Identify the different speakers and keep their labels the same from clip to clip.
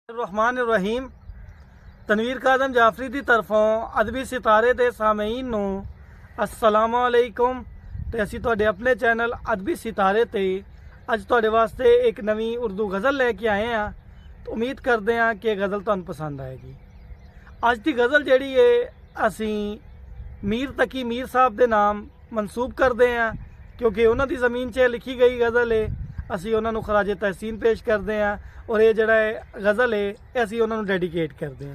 Speaker 1: الرحمن الرحیم تنویر ਕਾਜ਼ਮ ਜਾਫਰੀ ਦੀ ਤਰਫੋਂ ਅਦਬੀ ਸਿਤਾਰੇ ਦੇ ਸਾਮਈਨ ਨੂੰ ਅਸਲਾਮ ਅਲੈਕੁਮ ਤੇ ਅਸੀਂ ਤੁਹਾਡੇ ਆਪਣੇ ਚੈਨਲ ਅਦਬੀ ਸਿਤਾਰੇ ਤੇ ਅੱਜ ਤੁਹਾਡੇ ਵਾਸਤੇ ਇੱਕ ਨਵੀਂ ਉਰਦੂ ਗਜ਼ਲ ਲੈ ਕੇ ਆਏ ਆ। ਉਮੀਦ ਕਰਦੇ ਹਾਂ ਕਿ ਇਹ ਗਜ਼ਲ ਤੁਹਾਨੂੰ ਪਸੰਦ ਆਏਗੀ। ਅੱਜ ਦੀ ਗਜ਼ਲ ਜਿਹੜੀ ਹੈ ਅਸੀਂ ਮੀਰ ਤਕੀ ਮੀਰ ਸਾਹਿਬ ਦੇ ਨਾਮ ਮਨਸੂਬ ਕਰਦੇ ਹਾਂ ਕਿਉਂਕਿ ਉਹਨਾਂ ਦੀ ਜ਼ਮੀਨ 'ਚ ਲਿਖੀ ਗਈ ਗਜ਼ਲ ਹੈ। ਅਸੀਂ ਉਹਨਾਂ ਨੂੰ ਖਰਾਜ ਤਹਿਸੀਨ ਪੇਸ਼ ਕਰਦੇ ਹਾਂ اور یہ جڑا ہے غزل ہے ایسی انہوں نے ڈیڈیکیٹ کر دیں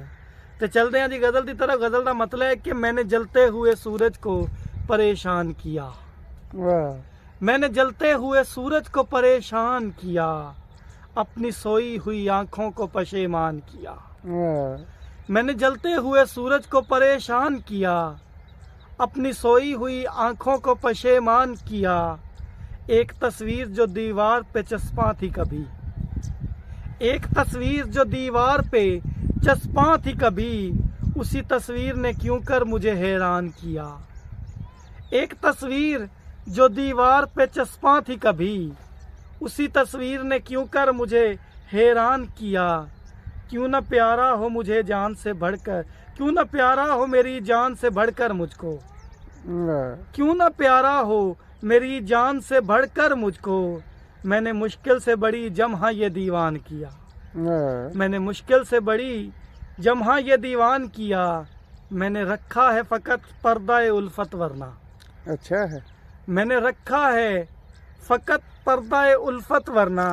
Speaker 1: تو چلتے ہیں جی غزل دی طرف۔ غزل کا مطلب ہے کہ میں نے جلتے ہوئے سورج کو پریشان کیا، میں نے جلتے ہوئے سورج کو پریشان کیا، اپنی سوئی ہوئی آنکھوں کو پشیمان کیا۔ میں نے جلتے ہوئے سورج کو پریشان کیا، اپنی سوئی ہوئی آنکھوں کو پشیمان کیا۔ ایک تصویر جو دیوار پہ چسپاں تھی کبھی، ایک تصویر جو دیوار پہ چسپاں تھی کبھی، اسی تصویر نے کیوں کر مجھے حیران کیا۔ ایک تصویر جو دیوار پہ چسپاں تھی کبھی، اسی تصویر نے کیوں کر مجھے حیران کیا۔ کیوں نہ پیارا ہو مجھے جان سے بڑھ کر، کیوں نہ پیارا ہو میری جان سے بڑھ کر مجھ کو، کیوں نہ پیارا ہو میری جان سے بڑھ کر مجھ کو۔ میں نے مشکل سے بڑی جمحہ یہ دیوان کیا، میں نے مشکل سے بڑی جمحہ یہ دیوان کیا۔ میں نے رکھا ہے فقط پردہ الفت ورنہ،
Speaker 2: اچھا ہے،
Speaker 1: میں نے رکھا ہے فقط پردہ الفت ورنہ،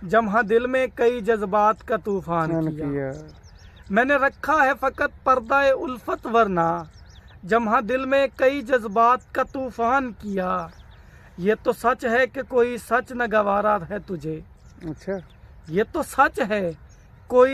Speaker 1: جمحہ دل میں کئی جذبات کا طوفان کیا۔ میں نے رکھا ہے فقط پردہ الفت ورنہ، جمحہ دل میں کئی جذبات کا طوفان کیا۔ یہ تو سچ ہے کہ کوئی سچ نہ گوارا ہے تجھے،
Speaker 2: اچھا،
Speaker 1: یہ تو سچ ہے